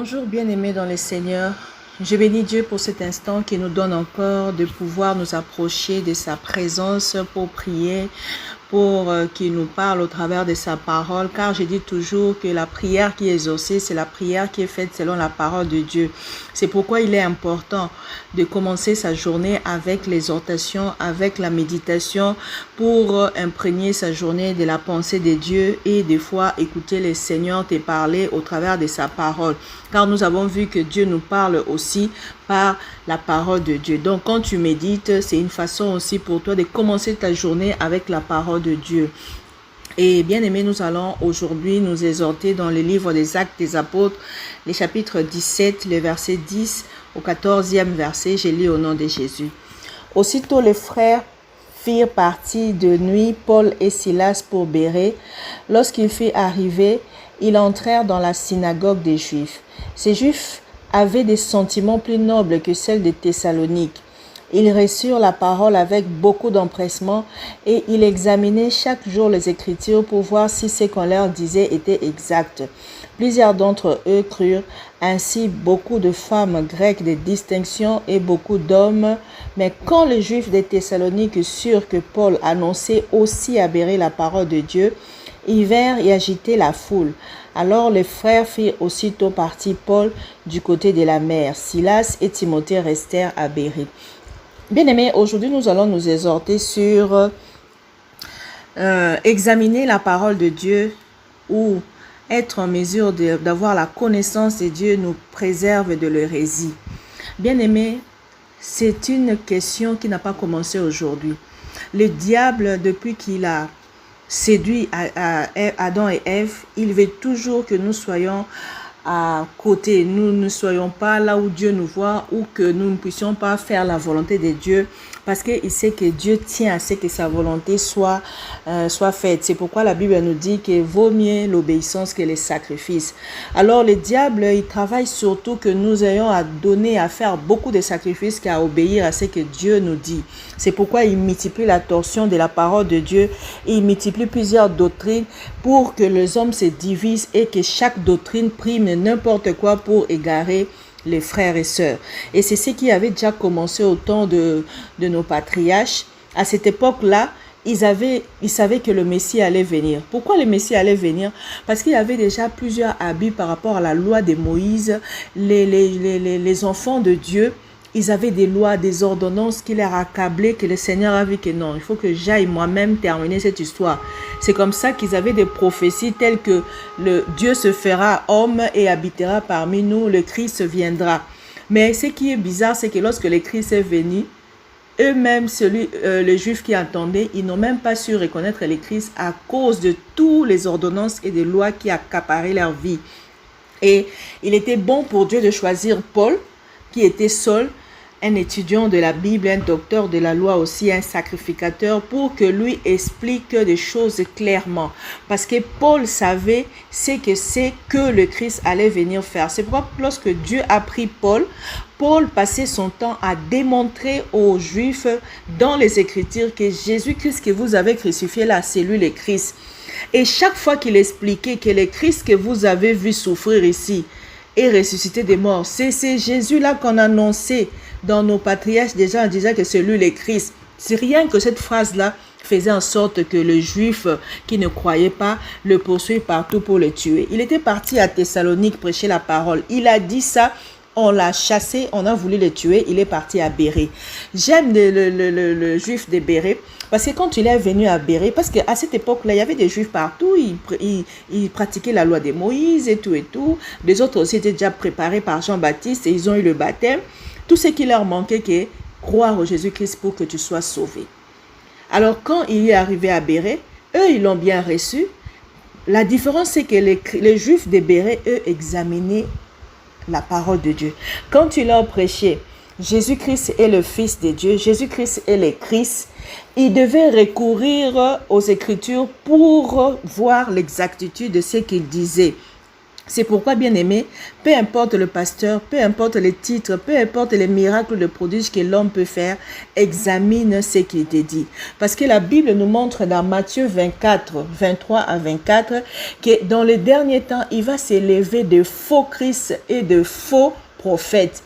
Bonjour bien-aimés dans le Seigneur. Je bénis Dieu pour cet instant qui nous donne encore de pouvoir nous approcher de sa présence pour prier, pour qu'il nous parle au travers de sa parole, car je dis toujours que la prière qui est exaucée, c'est la prière qui est faite selon la parole de Dieu. C'est pourquoi il est important de commencer sa journée avec l'exhortation, avec la méditation, pour imprégner sa journée de la pensée de Dieu et des fois écouter le Seigneur te parler au travers de sa parole. Car nous avons vu que Dieu nous parle aussi par la parole de Dieu. Donc quand tu médites, c'est une façon aussi pour toi de commencer ta journée avec la parole de Dieu. Et bien aimé, nous allons aujourd'hui nous exhorter dans le livre des Actes des Apôtres, les chapitres 17, le verset 10 au 14e verset. Je lis au nom de Jésus. Aussitôt les frères firent partie de nuit Paul et Silas pour Bérée. Lorsqu'ils furent arrivés, ils entrèrent dans la synagogue des Juifs. Ces Juifs avaient des sentiments plus nobles que celles des Thessaloniques. Ils reçurent la parole avec beaucoup d'empressement et ils examinaient chaque jour les Écritures pour voir si ce qu'on leur disait était exact. Plusieurs d'entre eux crurent, ainsi beaucoup de femmes grecques de distinction et beaucoup d'hommes. Mais quand les Juifs des Thessaloniques surent que Paul annonçait aussi à Bérée la parole de Dieu, ils vinrent y agiter la foule. Alors les frères firent aussitôt partir Paul du côté de la mer. Silas et Timothée restèrent à Bérée. Bien-aimés, aujourd'hui nous allons nous exhorter sur examiner la parole de Dieu ou être en mesure d'avoir la connaissance de Dieu nous préserve de l'hérésie. Bien-aimés, c'est une question qui n'a pas commencé aujourd'hui. Le diable, depuis qu'il a séduit Adam et Ève, il veut toujours que nous soyons à côté, nous ne soyons pas là où Dieu nous voit ou que nous ne puissions pas faire la volonté de Dieu parce qu'il sait que Dieu tient à ce que sa volonté soit faite. C'est pourquoi la Bible nous dit qu'il vaut mieux l'obéissance que les sacrifices. Alors le diable, il travaille surtout que nous ayons à donner, à faire beaucoup de sacrifices qu'à obéir à ce que Dieu nous dit. C'est pourquoi il multiplie la torsion de la parole de Dieu et il multiplie plusieurs doctrines pour que les hommes se divisent et que chaque doctrine prime n'importe quoi pour égarer les frères et sœurs. Et c'est ce qui avait déjà commencé au temps de nos patriarches. À cette époque-là, ils savaient que le Messie allait venir. Pourquoi le Messie allait venir? Parce qu'il y avait déjà plusieurs abus par rapport à la loi de Moïse. Les enfants de Dieu, ils avaient des lois, des ordonnances qui les accablaient, que le Seigneur a vu que non, il faut que j'aille moi-même terminer cette histoire. C'est comme ça qu'ils avaient des prophéties telles que Dieu se fera homme et habitera parmi nous, le Christ viendra. Mais ce qui est bizarre, c'est que lorsque le Christ est venu, eux-mêmes, les Juifs qui entendaient, ils n'ont même pas su reconnaître le Christ à cause de toutes les ordonnances et des lois qui accaparaient leur vie. Et il était bon pour Dieu de choisir Paul, qui était seul, un étudiant de la Bible, un docteur de la loi aussi, un sacrificateur, pour que lui explique des choses clairement. Parce que Paul savait c'est que le Christ allait venir faire. C'est pourquoi lorsque Dieu a pris Paul, Paul passait son temps à démontrer aux Juifs dans les Écritures que Jésus-Christ que vous avez crucifié là, c'est lui le Christ. Et chaque fois qu'il expliquait que le Christ que vous avez vu souffrir ici, et ressuscité des morts. C'est Jésus-là qu'on annonçait dans nos patriarches déjà en disant que c'est lui le Christ. C'est rien que cette phrase-là faisait en sorte que le juif qui ne croyait pas le poursuivait partout pour le tuer. Il était parti à Thessalonique prêcher la parole. Il a dit ça. On l'a chassé, on a voulu le tuer, il est parti à Bérée. J'aime le juif de Bérée parce que quand il est venu à Bérée, parce qu'à cette époque-là, il y avait des juifs partout, ils pratiquaient la loi de Moïse et tout et tout. Les autres aussi étaient déjà préparés par Jean-Baptiste et ils ont eu le baptême. Tout ce qui leur manquait, c'est croire au Jésus-Christ pour que tu sois sauvé. Alors quand il est arrivé à Bérée, eux, ils l'ont bien reçu. La différence, c'est que les juifs de Bérée, eux, examinaient la parole de Dieu. Quand il leur prêchait, Jésus-Christ est le Fils de Dieu, Jésus-Christ est le Christ, ils devaient recourir aux Écritures pour voir l'exactitude de ce qu'il disait. C'est pourquoi, bien-aimé, peu importe le pasteur, peu importe les titres, peu importe les miracles de prodiges que l'homme peut faire, examine ce qu'il te dit. Parce que la Bible nous montre dans Matthieu 24, 23 à 24, que dans les derniers temps, il va s'élever de faux Christ et de faux prophètes.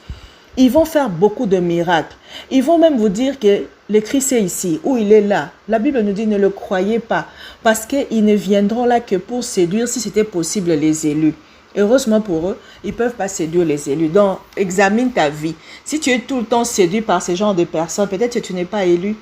Ils vont faire beaucoup de miracles. Ils vont même vous dire que le Christ est ici, ou il est là. La Bible nous dit ne le croyez pas, parce qu'ils ne viendront là que pour séduire, si c'était possible, les élus. Heureusement pour eux, ils ne peuvent pas séduire les élus. Donc, examine ta vie. Si tu es tout le temps séduit par ce genre de personnes, peut-être que tu n'es pas élu.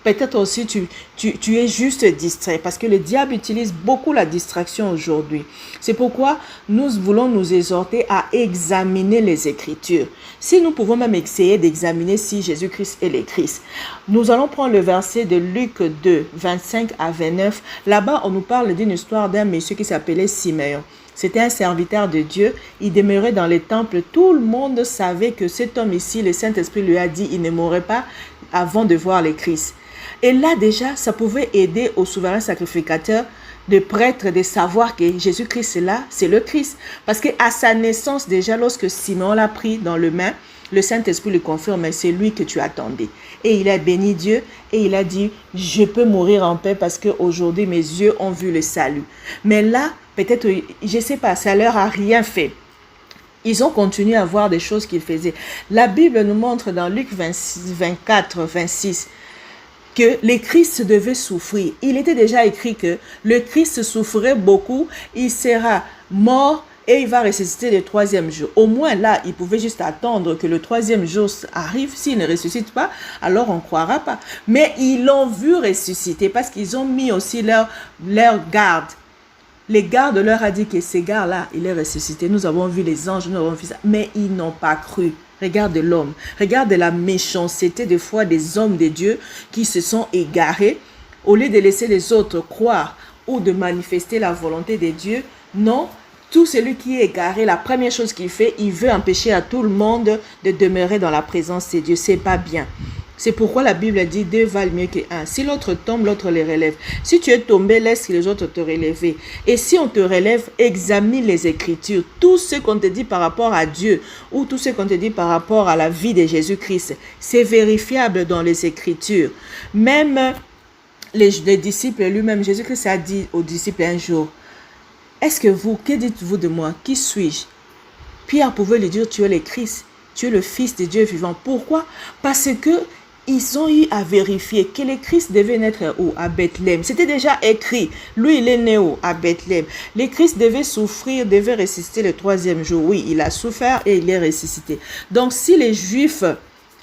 Peut-être aussi tu es juste distrait parce que le diable utilise beaucoup la distraction aujourd'hui. C'est pourquoi nous voulons nous exhorter à examiner les Écritures. Si nous pouvons même essayer d'examiner si Jésus-Christ est le Christ. Nous allons prendre le verset de Luc 2, 25 à 29. Là-bas, on nous parle d'une histoire d'un monsieur qui s'appelait Simeon. C'était un serviteur de Dieu. Il demeurait dans les temples. Tout le monde savait que cet homme ici, le Saint-Esprit lui a dit, il ne mourrait pas avant de voir le Christ. Et là déjà, ça pouvait aider au souverain sacrificateur de prêtre de savoir que Jésus-Christ est là, c'est le Christ. Parce qu'à sa naissance déjà, lorsque Simon l'a pris dans le main, le Saint-Esprit lui confirme, c'est lui que tu attendais. Et il a béni Dieu et il a dit, je peux mourir en paix parce qu'aujourd'hui mes yeux ont vu le salut. Mais là, peut-être, je ne sais pas, ça leur a rien fait. Ils ont continué à voir des choses qu'ils faisaient. La Bible nous montre dans Luc 24, 26, que le Christ devait souffrir. Il était déjà écrit que le Christ souffrait beaucoup, il sera mort et il va ressusciter le troisième jour. Au moins là, il pouvait juste attendre que le troisième jour arrive. S'il ne ressuscite pas, alors on ne croira pas. Mais ils l'ont vu ressusciter parce qu'ils ont mis aussi leur garde. Les gardes leur a dit que ce gars-là, il est ressuscité. Nous avons vu les anges, nous avons vu ça. Mais ils n'ont pas cru. Regarde l'homme. Regarde la méchanceté des fois des hommes de Dieu qui se sont égarés. Au lieu de laisser les autres croire ou de manifester la volonté de Dieu, non. Tout celui qui est égaré, la première chose qu'il fait, il veut empêcher à tout le monde de demeurer dans la présence de Dieu. C'est pas bien. C'est pourquoi la Bible dit deux valent mieux qu'un. Si l'autre tombe, l'autre les relève. Si tu es tombé, laisse les autres te relever. Et si on te relève, examine les Écritures. Tout ce qu'on te dit par rapport à Dieu ou tout ce qu'on te dit par rapport à la vie de Jésus-Christ, c'est vérifiable dans les Écritures. Même les disciples lui-même, Jésus-Christ a dit aux disciples un jour, que dites-vous de moi? Qui suis-je? Pierre pouvait lui dire, tu es le Christ, tu es le Fils de Dieu vivant. Pourquoi? Parce que ils ont eu à vérifier que le Christ devait naître où? À Bethléem. C'était déjà écrit. Lui, il est né où? À Bethléem. Le Christ devait souffrir, devait ressusciter le troisième jour. Oui, il a souffert et il est ressuscité. Donc, si les Juifs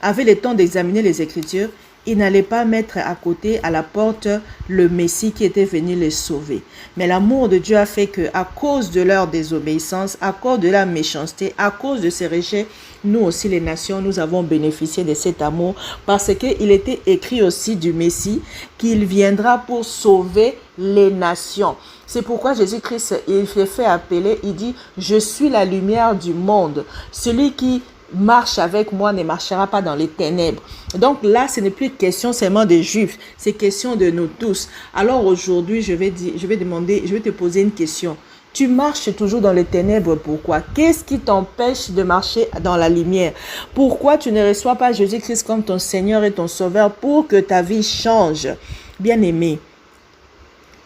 avaient le temps d'examiner les Écritures, ils n'allaient pas mettre à côté, à la porte, le Messie qui était venu les sauver. Mais l'amour de Dieu a fait qu'à cause de leur désobéissance, à cause de la méchanceté, à cause de ces rejet, nous aussi les nations, nous avons bénéficié de cet amour parce qu'il était écrit aussi du Messie qu'il viendra pour sauver les nations. C'est pourquoi Jésus-Christ, il s'est fait appeler, il dit, je suis la lumière du monde. Celui qui marche avec moi ne marchera pas dans les ténèbres. Donc là, ce n'est plus question seulement des Juifs, c'est question de nous tous. Alors aujourd'hui, je vais te poser une question. Tu marches toujours dans les ténèbres, pourquoi? Qu'est-ce qui t'empêche de marcher dans la lumière? Pourquoi tu ne reçois pas Jésus-Christ comme ton Seigneur et ton Sauveur pour que ta vie change? Bien-aimé,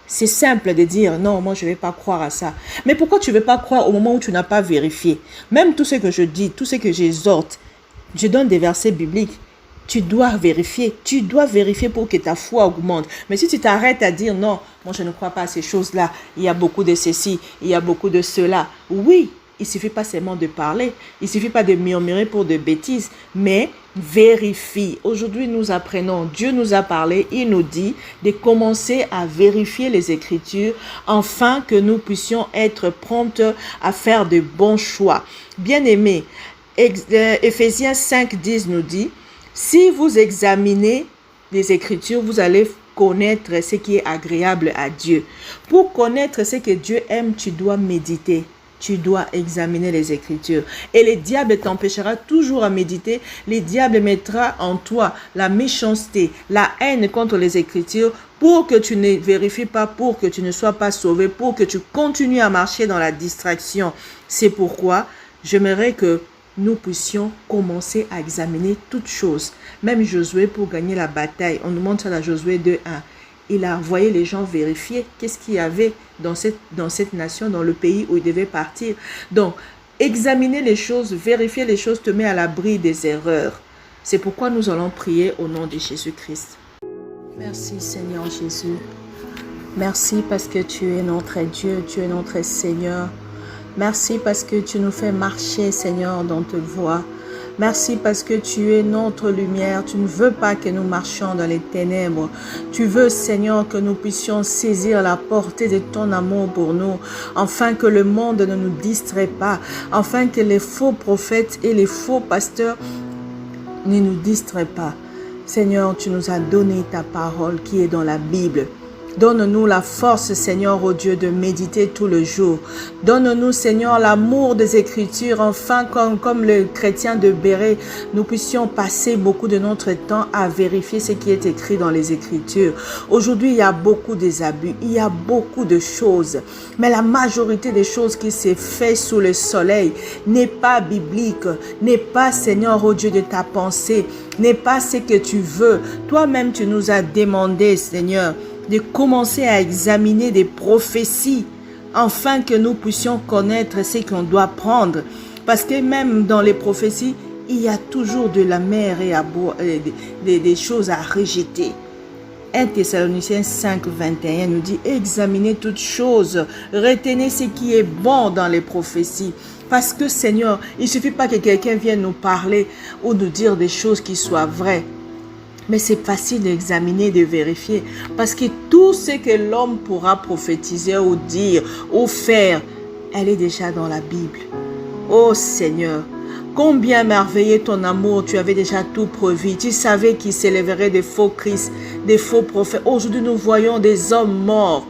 c'est simple de dire, non, moi je ne vais pas croire à ça. Mais pourquoi tu ne veux pas croire au moment où tu n'as pas vérifié? Même tout ce que je dis, tout ce que j'exhorte, je donne des versets bibliques. Tu dois vérifier pour que ta foi augmente. Mais si tu t'arrêtes à dire, non, moi je ne crois pas à ces choses-là, il y a beaucoup de ceci, il y a beaucoup de cela. Oui, il ne suffit pas seulement de parler, il ne suffit pas de murmurer pour de bêtises, mais vérifie. Aujourd'hui, nous apprenons, Dieu nous a parlé, il nous dit de commencer à vérifier les Écritures afin que nous puissions être promptes à faire de bons choix. Bien-aimés, Éphésiens 5:10 nous dit, si vous examinez les Écritures, vous allez connaître ce qui est agréable à Dieu. Pour connaître ce que Dieu aime, tu dois méditer. Tu dois examiner les Écritures. Et le diable t'empêchera toujours à méditer. Le diable mettra en toi la méchanceté, la haine contre les Écritures pour que tu ne vérifies pas, pour que tu ne sois pas sauvé, pour que tu continues à marcher dans la distraction. C'est pourquoi j'aimerais que nous puissions commencer à examiner toutes choses. Même Josué, pour gagner la bataille, on nous montre ça dans Josué 2:1. Il a envoyé les gens vérifier qu'est-ce qu'il y avait dans cette nation, dans le pays où il devait partir. Donc, examiner les choses, vérifier les choses te met à l'abri des erreurs. C'est pourquoi nous allons prier au nom de Jésus-Christ. Merci Seigneur Jésus. Merci parce que tu es notre Dieu, tu es notre Seigneur. Merci parce que tu nous fais marcher, Seigneur, dans ta voie. Merci parce que tu es notre lumière. Tu ne veux pas que nous marchions dans les ténèbres. Tu veux, Seigneur, que nous puissions saisir la portée de ton amour pour nous, afin que le monde ne nous distrait pas, afin que les faux prophètes et les faux pasteurs ne nous distraient pas. Seigneur, tu nous as donné ta parole qui est dans la Bible. Donne-nous la force, Seigneur, ô Dieu, de méditer tout le jour. Donne-nous, Seigneur, l'amour des Écritures, enfin, comme le chrétien de Béret, nous puissions passer beaucoup de notre temps à vérifier ce qui est écrit dans les Écritures. Aujourd'hui, il y a beaucoup des abus, il y a beaucoup de choses, mais la majorité des choses qui s'est fait sous le soleil n'est pas biblique, n'est pas, Seigneur, ô Dieu, de ta pensée, n'est pas ce que tu veux. Toi-même, tu nous as demandé, Seigneur, de commencer à examiner des prophéties, afin que nous puissions connaître ce qu'on doit prendre. Parce que même dans les prophéties, il y a toujours de la mer et des choses à rejeter. 1 Thessaloniciens 5:21 nous dit, examinez toutes choses, retenez ce qui est bon dans les prophéties. Parce que Seigneur, il ne suffit pas que quelqu'un vienne nous parler ou nous dire des choses qui soient vraies. Mais c'est facile d'examiner, de vérifier. Parce que tout ce que l'homme pourra prophétiser ou dire ou faire, elle est déjà dans la Bible. Oh Seigneur, combien merveilleux ton amour, tu avais déjà tout prévu. Tu savais qu'il s'élèverait des faux Christ, des faux prophètes. Aujourd'hui, nous voyons des hommes morts.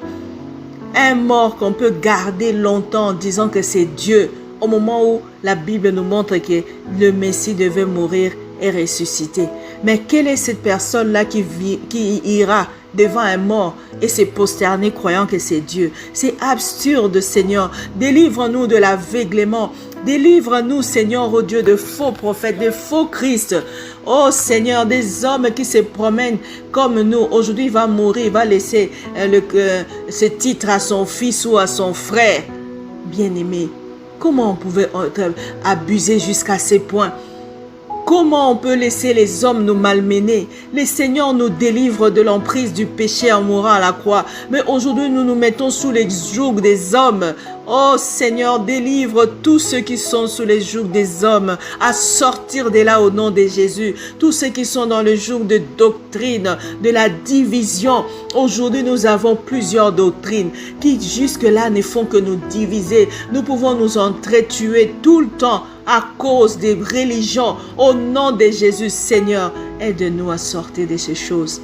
Un mort qu'on peut garder longtemps en disant que c'est Dieu. Au moment où la Bible nous montre que le Messie devait mourir et ressusciter. Mais quelle est cette personne-là qui ira devant un mort et se prosterner croyant que c'est Dieu? C'est absurde, Seigneur. Délivre-nous de l'aveuglement. Délivre-nous, Seigneur, ô Dieu, de faux prophètes, de faux Christ. Oh Seigneur, des hommes qui se promènent comme nous. Aujourd'hui, il va mourir, il va laisser ce titre à son fils ou à son frère. Bien-aimé, comment on pouvait abuser jusqu'à ce point? Comment on peut laisser les hommes nous malmener? Le Seigneur nous délivre de l'emprise du péché en mourant à la croix. Mais aujourd'hui, nous nous mettons sous les jougs des hommes. Oh Seigneur, délivre tous ceux qui sont sous les jougs des hommes à sortir de là au nom de Jésus. Tous ceux qui sont dans le joug de doctrine, de la division. Aujourd'hui, nous avons plusieurs doctrines qui jusque-là ne font que nous diviser. Nous pouvons nous entretuer tout le temps à cause des religions. Au nom de Jésus, Seigneur, aide-nous à sortir de ces choses.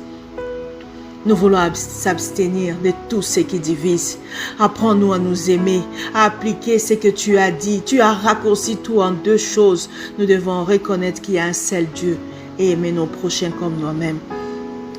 Nous voulons s'abstenir de tout ce qui divise. Apprends-nous à nous aimer, à appliquer ce que tu as dit. Tu as raccourci tout en deux choses. Nous devons reconnaître qu'il y a un seul Dieu et aimer nos prochains comme nous-mêmes.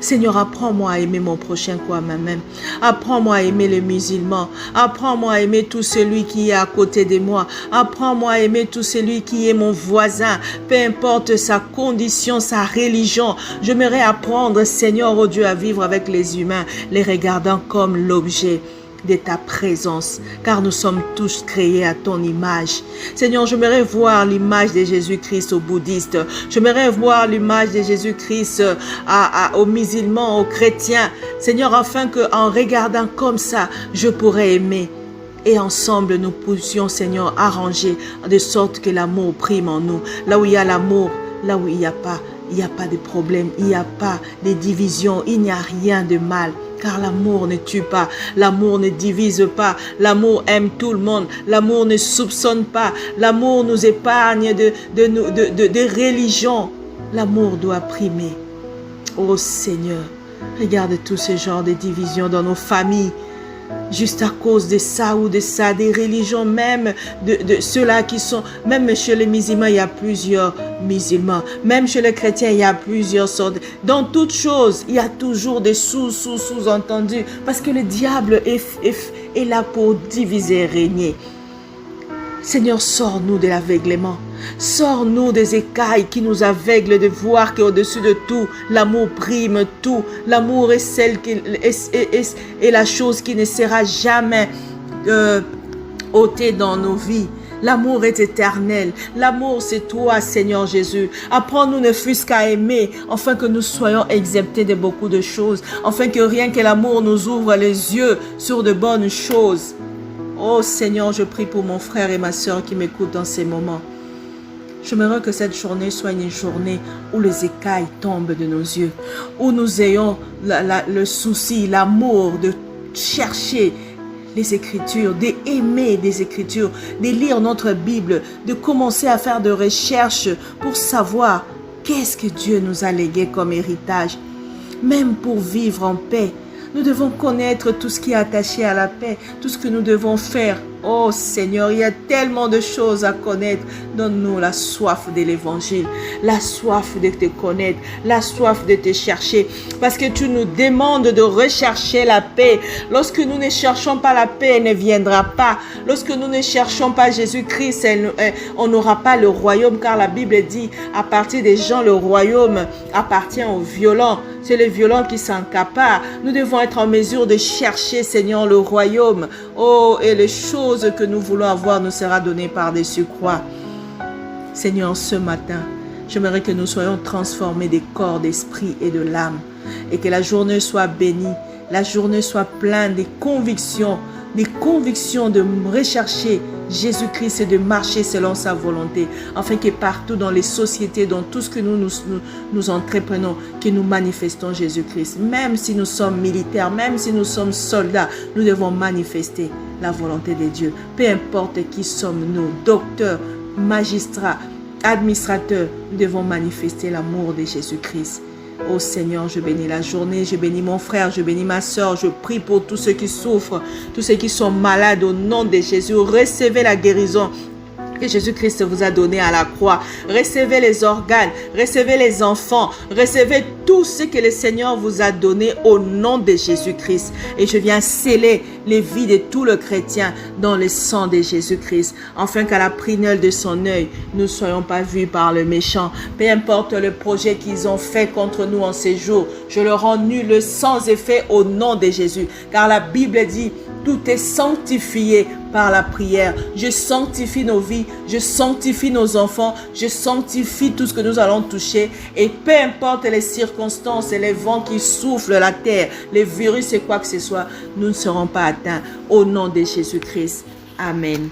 Seigneur, apprends-moi à aimer mon prochain comme moi-même. Apprends-moi à aimer les musulmans. Apprends-moi à aimer tout celui qui est à côté de moi. Apprends-moi à aimer tout celui qui est mon voisin. Peu importe sa condition, sa religion. J'aimerais apprendre, Seigneur, oh Dieu, à vivre avec les humains, les regardant comme l'objet de ta présence, car nous sommes tous créés à ton image. Seigneur, j'aimerais voir l'image de Jésus-Christ aux bouddhistes. J'aimerais voir l'image de Jésus-Christ aux musulmans, aux chrétiens. Seigneur, afin qu'en regardant comme ça, je pourrais aimer. Et ensemble, nous puissions, Seigneur, arranger de sorte que l'amour prime en nous. Là où il y a l'amour, là où il n'y a pas de problème, il n'y a pas de division, il n'y a rien de mal. Car l'amour ne tue pas, l'amour ne divise pas, l'amour aime tout le monde, l'amour ne soupçonne pas, l'amour nous épargne de religion. L'amour doit primer. Oh Seigneur, regarde tout ce genre de division dans nos familles. juste à cause de ça ou de ça, des religions même, de ceux-là qui sont, même chez les musulmans, il y a plusieurs musulmans, même chez les chrétiens, il y a plusieurs sortes. Dans toutes choses, il y a toujours des sous-entendus, parce que le diable est là pour diviser et régner. Seigneur, sors-nous de l'aveuglement. Sors-nous des écailles qui nous aveuglent de voir qu'au-dessus de tout, l'amour prime tout. L'amour est celle qui est la chose qui ne sera jamais ôtée dans nos vies. L'amour est éternel. L'amour, c'est toi, Seigneur Jésus. Apprends-nous ne fût-ce qu'à aimer, afin que nous soyons exemptés de beaucoup de choses, afin que rien que l'amour nous ouvre les yeux sur de bonnes choses. Oh Seigneur, je prie pour mon frère et ma soeur qui m'écoutent dans ces moments. J'aimerais que cette journée soit une journée où les écailles tombent de nos yeux, où nous ayons le souci, l'amour de chercher les Écritures, d'aimer des Écritures, de lire notre Bible, de commencer à faire des recherches pour savoir qu'est-ce que Dieu nous a légué comme héritage. Même pour vivre en paix, nous devons connaître tout ce qui est attaché à la paix, tout ce que nous devons faire. Oh Seigneur, il y a tellement de choses à connaître. Donne-nous la soif de l'évangile, la soif de te connaître, la soif de te chercher. Parce que tu nous demandes de rechercher la paix. Lorsque nous ne cherchons pas la paix, elle ne viendra pas. Lorsque nous ne cherchons pas Jésus-Christ, on n'aura pas le royaume. Car la Bible dit, à partir des gens, le royaume appartient aux violents. C'est les violents qui s'accaparent. Nous devons être en mesure de chercher, Seigneur, le royaume. Oh, et les choses que nous voulons avoir nous sera données par-dessus croix. Seigneur, ce matin, j'aimerais que nous soyons transformés des corps, d'esprit et de l'âme. Et que la journée soit bénie, la journée soit pleine des convictions de rechercher Jésus-Christ et de marcher selon sa volonté, afin que partout dans les sociétés, dans tout ce que nous entreprenons, que nous manifestons Jésus-Christ. Même si nous sommes militaires, même si nous sommes soldats, nous devons manifester la volonté de Dieu. Peu importe qui sommes-nous, docteurs, magistrats, administrateurs, nous devons manifester l'amour de Jésus-Christ. Oh Seigneur, je bénis la journée, je bénis mon frère, je bénis ma soeur, je prie pour tous ceux qui souffrent, tous ceux qui sont malades au nom de Jésus. Recevez la guérison que Jésus-Christ vous a donné à la croix. Recevez les organes, recevez les enfants, recevez tout ce que le Seigneur vous a donné au nom de Jésus-Christ. Et je viens sceller les vies de tout le chrétien dans le sang de Jésus-Christ, afin qu'à la prunelle de son œil, nous ne soyons pas vus par le méchant. Peu importe le projet qu'ils ont fait contre nous en ces jours, je le rends nul sans effet au nom de Jésus. Car la Bible dit, tout est sanctifié par la prière. Je sanctifie nos vies, je sanctifie nos enfants, je sanctifie tout ce que nous allons toucher. Et peu importe les circonstances et les vents qui soufflent la terre, les virus et quoi que ce soit, nous ne serons pas atteints au nom de Jésus-Christ. Amen.